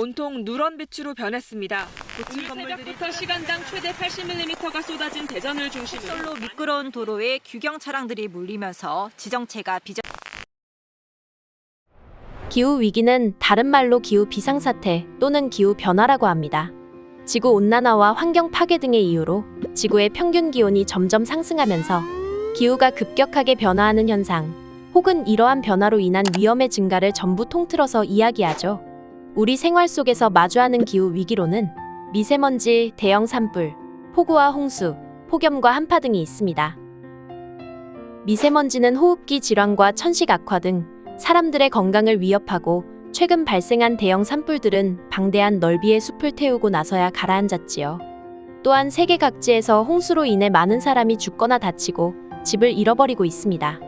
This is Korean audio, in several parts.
온통 누런 빛으로 변했습니다. 오늘 새벽부터 시간당 최대 80mm가 쏟아진 대전을 중심으로 솔로 미끄러운 도로에 규경 차량들이 몰리면서 지정체가 기후 위기는 다른 말로 기후 비상사태 또는 기후 변화라고 합니다. 지구 온난화와 환경 파괴 등의 이유로 지구의 평균 기온이 점점 상승하면서 기후가 급격하게 변화하는 현상, 혹은 이러한 변화로 인한 위험의 증가를 전부 통틀어서 이야기하죠. 우리 생활 속에서 마주하는 기후 위기로는 미세먼지, 대형 산불, 폭우와 홍수, 폭염과 한파 등이 있습니다. 미세먼지는 호흡기 질환과 천식 악화 등 사람들의 건강을 위협하고, 최근 발생한 대형 산불들은 방대한 넓이의 숲을 태우고 나서야 가라앉았지요. 또한 세계 각지에서 홍수로 인해 많은 사람이 죽거나 다치고 집을 잃어버리고 있습니다.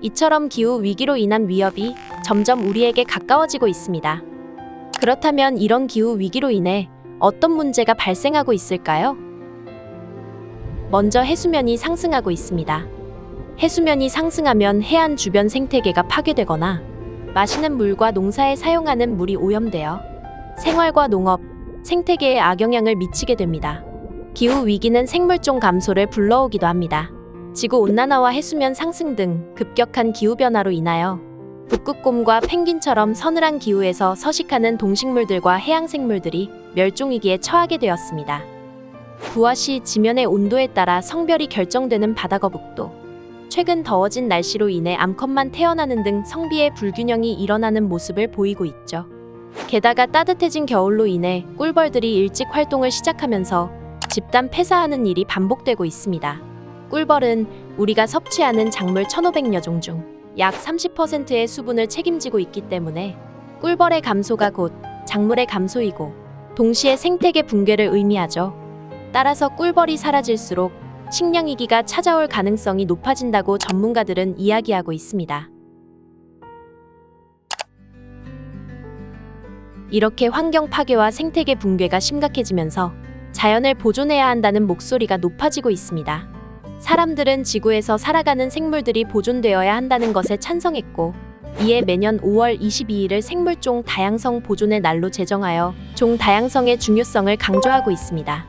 이처럼 기후 위기로 인한 위협이 점점 우리에게 가까워지고 있습니다. 그렇다면 이런 기후 위기로 인해 어떤 문제가 발생하고 있을까요? 먼저 해수면이 상승하고 있습니다. 해수면이 상승하면 해안 주변 생태계가 파괴되거나 마시는 물과 농사에 사용하는 물이 오염되어 생활과 농업, 생태계에 악영향을 미치게 됩니다. 기후 위기는 생물종 감소를 불러오기도 합니다. 지구온난화와 해수면 상승 등 급격한 기후변화로 인하여 북극곰과 펭귄처럼 서늘한 기후에서 서식하는 동식물들과 해양생물들이 멸종위기에 처하게 되었습니다. 부화시 지면의 온도에 따라 성별이 결정되는 바다거북도, 최근 더워진 날씨로 인해 암컷만 태어나는 등 성비의 불균형이 일어나는 모습을 보이고 있죠. 게다가 따뜻해진 겨울로 인해 꿀벌들이 일찍 활동을 시작하면서 집단 폐사하는 일이 반복되고 있습니다. 꿀벌은 우리가 섭취하는 작물 1,500여 종 중 약 30%의 수분을 책임지고 있기 때문에 꿀벌의 감소가 곧 작물의 감소이고 동시에 생태계 붕괴를 의미하죠. 따라서 꿀벌이 사라질수록 식량위기가 찾아올 가능성이 높아진다고 전문가들은 이야기하고 있습니다. 이렇게 환경 파괴와 생태계 붕괴가 심각해지면서 자연을 보존해야 한다는 목소리가 높아지고 있습니다. 사람들은 지구에서 살아가는 생물들이 보존되어야 한다는 것에 찬성했고, 이에 매년 5월 22일을 생물종 다양성 보존의 날로 제정하여 종 다양성의 중요성을 강조하고 있습니다.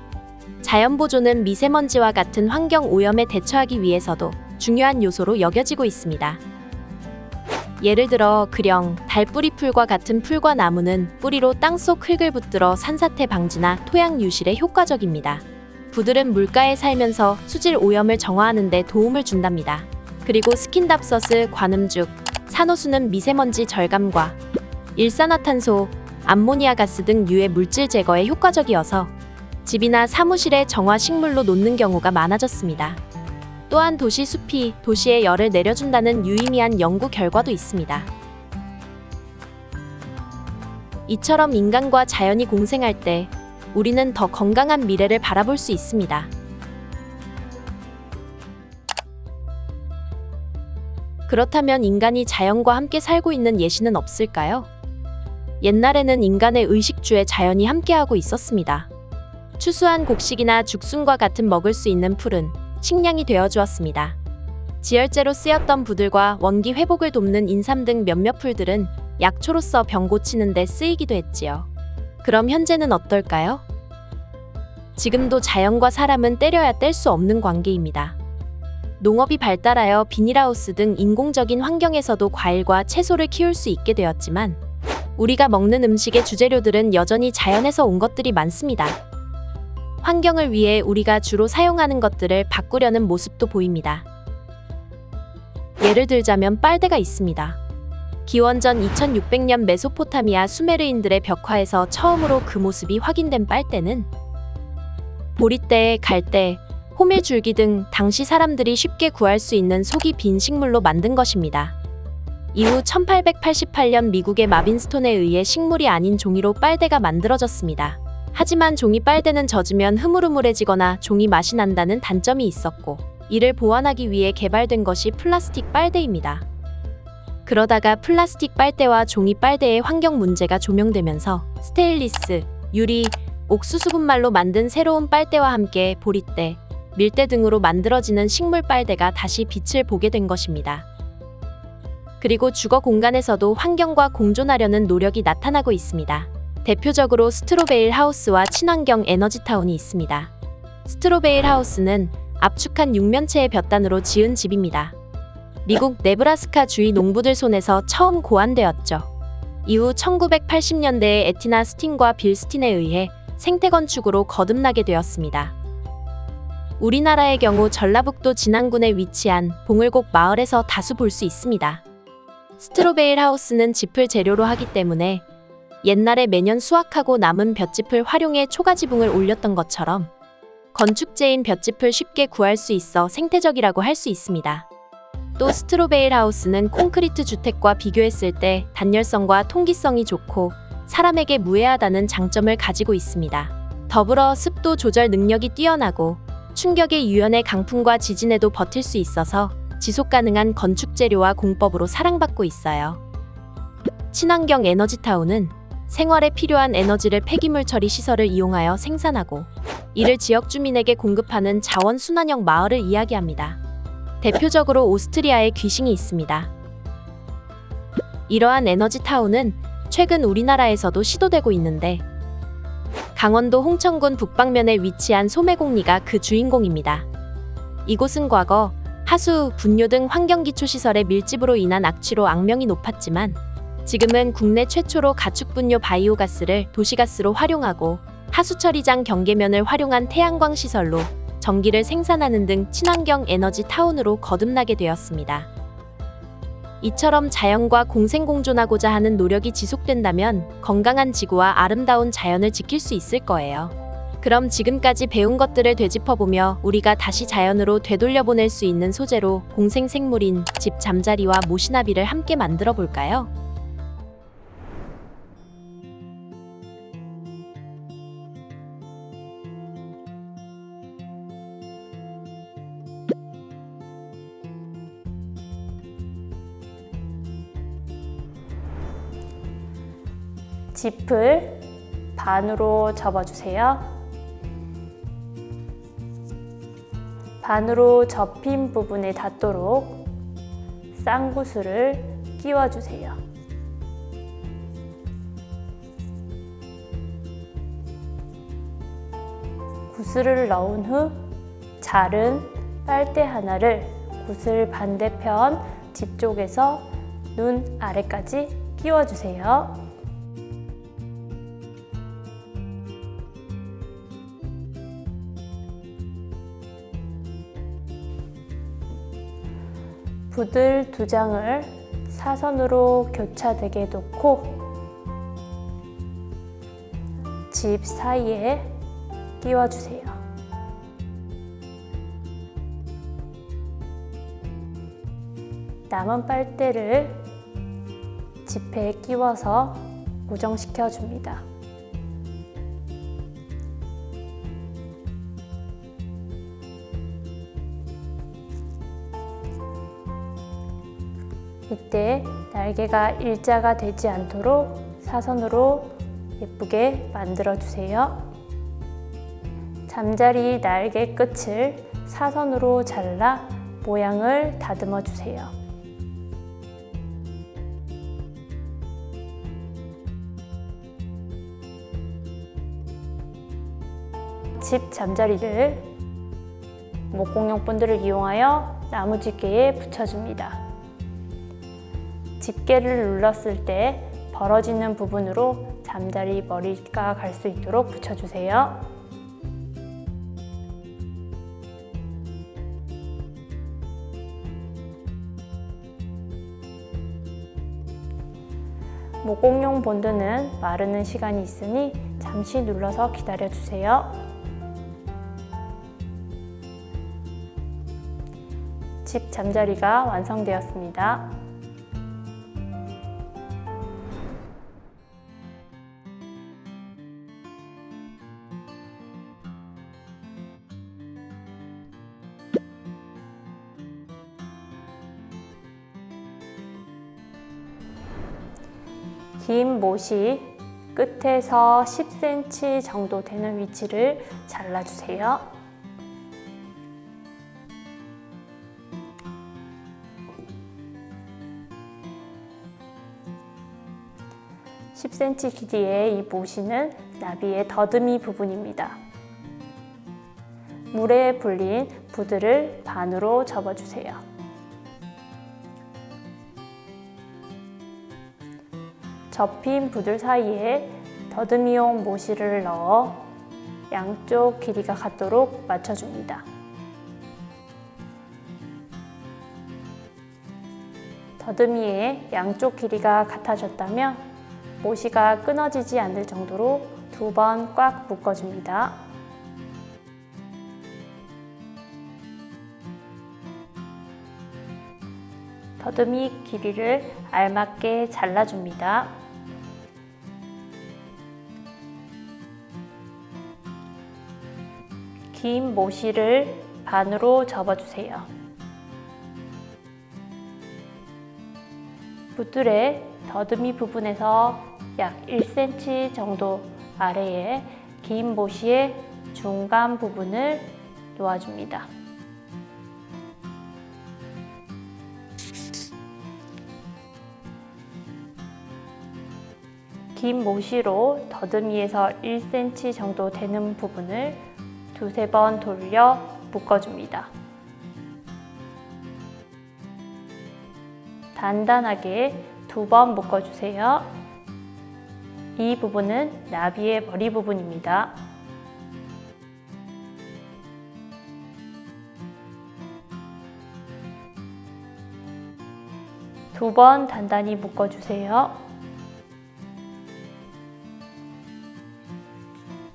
자연 보존은 미세먼지와 같은 환경 오염에 대처하기 위해서도 중요한 요소로 여겨지고 있습니다. 예를 들어 그령, 달뿌리풀과 같은 풀과 나무는 뿌리로 땅속 흙을 붙들어 산사태 방지나 토양 유실에 효과적입니다. 부들은 물가에 살면서 수질 오염을 정화하는 데 도움을 준답니다. 그리고 스킨답서스, 관음죽, 산호수는 미세먼지 절감과 일산화탄소, 암모니아 가스 등 유해 물질 제거에 효과적이어서 집이나 사무실에 정화 식물로 놓는 경우가 많아졌습니다. 또한 도시 숲이 도시의 열을 내려준다는 유의미한 연구 결과도 있습니다. 이처럼 인간과 자연이 공생할 때 우리는 더 건강한 미래를 바라볼 수 있습니다. 그렇다면 인간이 자연과 함께 살고 있는 예시는 없을까요? 옛날에는 인간의 의식주에 자연이 함께하고 있었습니다. 추수한 곡식이나 죽순과 같은 먹을 수 있는 풀은 식량이 되어주었습니다. 지혈제로 쓰였던 부들과 원기 회복을 돕는 인삼 등 몇몇 풀들은 약초로서 병 고치는 데 쓰이기도 했지요. 그럼 현재는 어떨까요? 지금도 자연과 사람은 때려야 뗄 수 없는 관계입니다. 농업이 발달하여 비닐하우스 등 인공적인 환경에서도 과일과 채소를 키울 수 있게 되었지만 우리가 먹는 음식의 주재료들은 여전히 자연에서 온 것들이 많습니다. 환경을 위해 우리가 주로 사용하는 것들을 바꾸려는 모습도 보입니다. 예를 들자면 빨대가 있습니다. 기원전 2600년 메소포타미아 수메르인들의 벽화에서 처음으로 그 모습이 확인된 빨대는 보리대, 갈대, 호밀줄기 등 당시 사람들이 쉽게 구할 수 있는 속이 빈 식물로 만든 것입니다. 이후 1888년 미국의 마빈 스톤에 의해 식물이 아닌 종이로 빨대가 만들어졌습니다. 하지만 종이 빨대는 젖으면 흐물흐물해지거나 종이 맛이 난다는 단점이 있었고, 이를 보완하기 위해 개발된 것이 플라스틱 빨대입니다. 그러다가 플라스틱 빨대와 종이 빨대의 환경 문제가 조명되면서 스테인리스, 유리, 옥수수분말로 만든 새로운 빨대와 함께 보리대, 밀대 등으로 만들어지는 식물 빨대가 다시 빛을 보게 된 것입니다. 그리고 주거 공간에서도 환경과 공존하려는 노력이 나타나고 있습니다. 대표적으로 스트로베일 하우스와 친환경 에너지타운이 있습니다. 스트로베일 하우스는 압축한 육면체의 볕단으로 지은 집입니다. 미국 네브라스카 주의 농부들 손에서 처음 고안되었죠. 이후 1980년대에 에티나 스틴과 빌 스틴에 의해 생태건축으로 거듭나게 되었습니다. 우리나라의 경우 전라북도 진안군에 위치한 봉을곡 마을에서 다수 볼 수 있습니다. 스트로베일 하우스는 짚을 재료로 하기 때문에 옛날에 매년 수확하고 남은 볏짚을 활용해 초가지붕을 올렸던 것처럼 건축재인 볏짚을 쉽게 구할 수 있어 생태적이라고 할 수 있습니다. 또 스트로베일 하우스는 콘크리트 주택과 비교했을 때 단열성과 통기성이 좋고 사람에게 무해하다는 장점을 가지고 있습니다. 더불어 습도 조절 능력이 뛰어나고 충격에 유연해 강풍과 지진에도 버틸 수 있어서 지속 가능한 건축 재료와 공법으로 사랑받고 있어요. 친환경 에너지타운은 생활에 필요한 에너지를 폐기물 처리 시설을 이용하여 생산하고 이를 지역 주민에게 공급하는 자원 순환형 마을을 이야기합니다. 대표적으로 오스트리아에 귀싱이 있습니다. 이러한 에너지타운은 최근 우리나라에서도 시도되고 있는데 강원도 홍천군 북방면에 위치한 소매공리가 그 주인공입니다. 이곳은 과거 하수, 분뇨 등 환경기초시설의 밀집으로 인한 악취로 악명이 높았지만 지금은 국내 최초로 가축분뇨 바이오가스를 도시가스로 활용하고 하수처리장 경계면을 활용한 태양광 시설로 전기를 생산하는 등 친환경 에너지 타운으로 거듭나게 되었습니다. 이처럼 자연과 공생공존하고자 하는 노력이 지속된다면 건강한 지구와 아름다운 자연을 지킬 수 있을 거예요. 그럼 지금까지 배운 것들을 되짚어보며 우리가 다시 자연으로 되돌려보낼 수 있는 소재로 공생생물인 집 잠자리와 모시나비를 함께 만들어 볼까요? 짚을 반으로 접어주세요. 반으로 접힌 부분에 닿도록 쌍구슬을 끼워주세요. 구슬을 넣은 후 자른 빨대 하나를 구슬 반대편 짚 쪽에서 눈 아래까지 끼워주세요. 붓을 2장을 사선으로 교차되게 놓고 집 사이에 끼워주세요. 남은 빨대를 짚에 끼워서 고정시켜 줍니다. 이때 날개가 일자가 되지 않도록 사선으로 예쁘게 만들어 주세요. 잠자리 날개 끝을 사선으로 잘라 모양을 다듬어 주세요. 집 잠자리를 목공용 본드를 이용하여 나무 집게에 붙여줍니다. 집게를 눌렀을 때 벌어지는 부분으로 잠자리 머리가 갈 수 있도록 붙여주세요. 목공용 본드는 마르는 시간이 있으니 잠시 눌러서 기다려주세요. 집 잠자리가 완성되었습니다. 긴 못이 끝에서 10cm 정도 되는 위치를 잘라주세요. 10cm 길이의 이 모시는 나비의 더듬이 부분입니다. 물에 불린 부들을 반으로 접어주세요. 접힌 부들 사이에 더듬이용 모시를 넣어 양쪽 길이가 같도록 맞춰줍니다. 더듬이의 양쪽 길이가 같아졌다면 모시가 끊어지지 않을 정도로 2번 꽉 묶어줍니다. 더듬이 길이를 알맞게 잘라줍니다. 긴 모시를 반으로 접어주세요. 부들의 더듬이 부분에서 약 1cm 정도 아래에 긴 모시의 중간 부분을 놓아줍니다. 긴 모시로 더듬이에서 1cm 정도 되는 부분을 두세 번 돌려 묶어줍니다. 단단하게 2번 묶어주세요. 이 부분은 나비의 머리 부분입니다. 두 번 단단히 묶어주세요.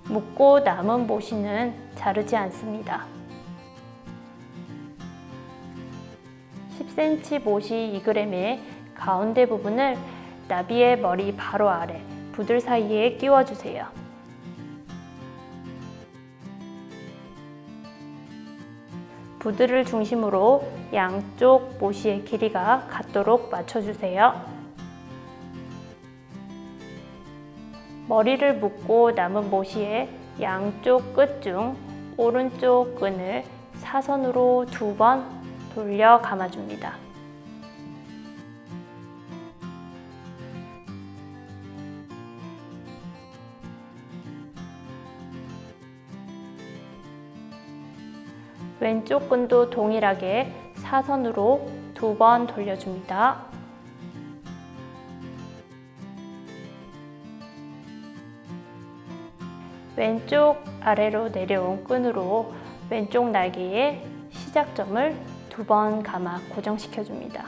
묶고 남은 모시는 자르지 않습니다. 10cm 모시 2g의 가운데 부분을 나비의 머리 바로 아래 부들 사이에 끼워주세요. 부들을 중심으로 양쪽 모시의 길이가 같도록 맞춰주세요. 머리를 묶고 남은 모시의 양쪽 끝 중 오른쪽 끈을 사선으로 2번 돌려 감아줍니다. 왼쪽 끈도 동일하게 사선으로 2번 돌려줍니다. 왼쪽 아래로 내려온 끈으로 왼쪽 날개의 시작점을 2번 감아 고정시켜줍니다.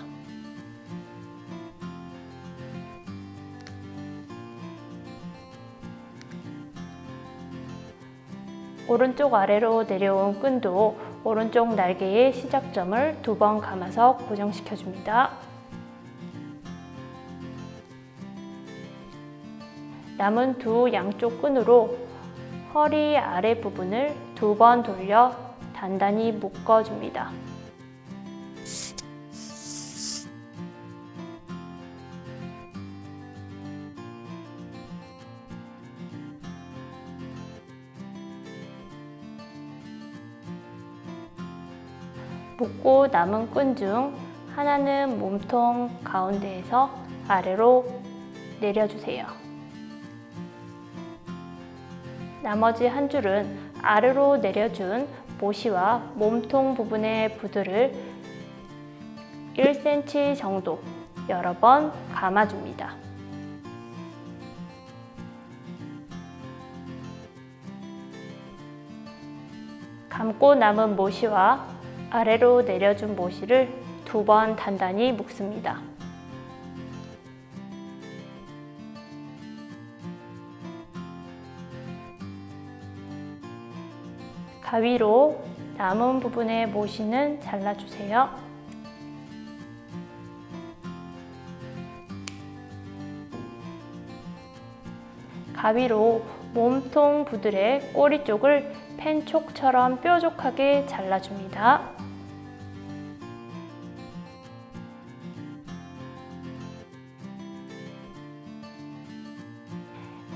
오른쪽 아래로 내려온 끈도 오른쪽 날개의 시작점을 2번 감아서 고정시켜줍니다. 남은 두 양쪽 끈으로 허리 아래 부분을 2번 돌려 단단히 묶어줍니다. 묶고 남은 끈 중 하나는 몸통 가운데에서 아래로 내려주세요. 나머지 한 줄은 아래로 내려준 모시와 몸통 부분의 부들을 1cm 정도 여러 번 감아줍니다. 감고 남은 모시와 아래로 내려준 모시를 2번 단단히 묶습니다. 가위로 남은 부분의 모시는 잘라주세요. 가위로 몸통 부들의 꼬리 쪽을 펜촉처럼 뾰족하게 잘라줍니다.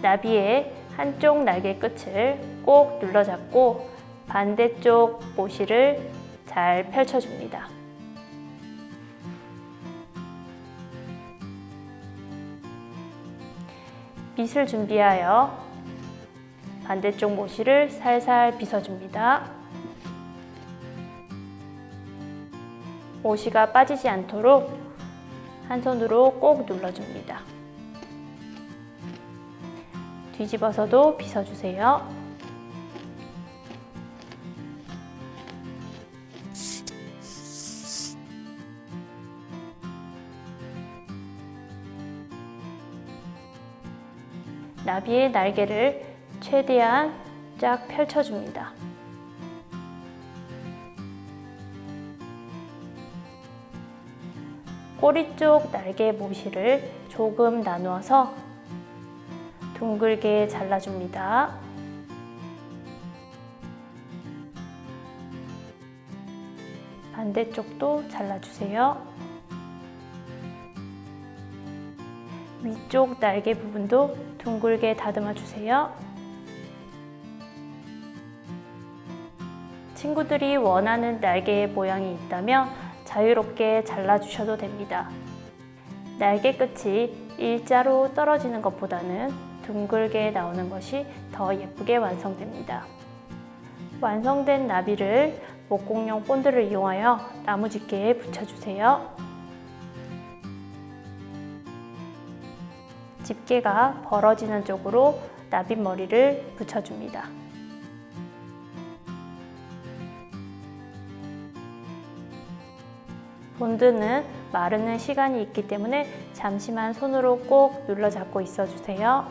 나비의 한쪽 날개 끝을 꼭 눌러잡고 반대쪽 모시를 잘 펼쳐줍니다. 밑을 준비하여 반대쪽 모실을 살살 빗어줍니다. 모시가 빠지지 않도록 한 손으로 꼭 눌러줍니다. 뒤집어서도 빗어주세요. 나비의 날개를 최대한 쫙 펼쳐줍니다. 꼬리 쪽 날개 모실을 조금 나누어서 둥글게 잘라줍니다. 반대쪽도 잘라주세요. 위쪽 날개 부분도 둥글게 다듬어 주세요. 친구들이 원하는 날개의 모양이 있다면 자유롭게 잘라주셔도 됩니다. 날개 끝이 일자로 떨어지는 것보다는 둥글게 나오는 것이 더 예쁘게 완성됩니다. 완성된 나비를 목공용 본드를 이용하여 나무집게에 붙여주세요. 집게가 벌어지는 쪽으로 나빗머리를 붙여줍니다. 본드는 마르는 시간이 있기 때문에 잠시만 손으로 꼭 눌러잡고 있어주세요.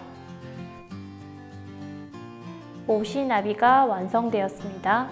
옷이 나비가 완성되었습니다.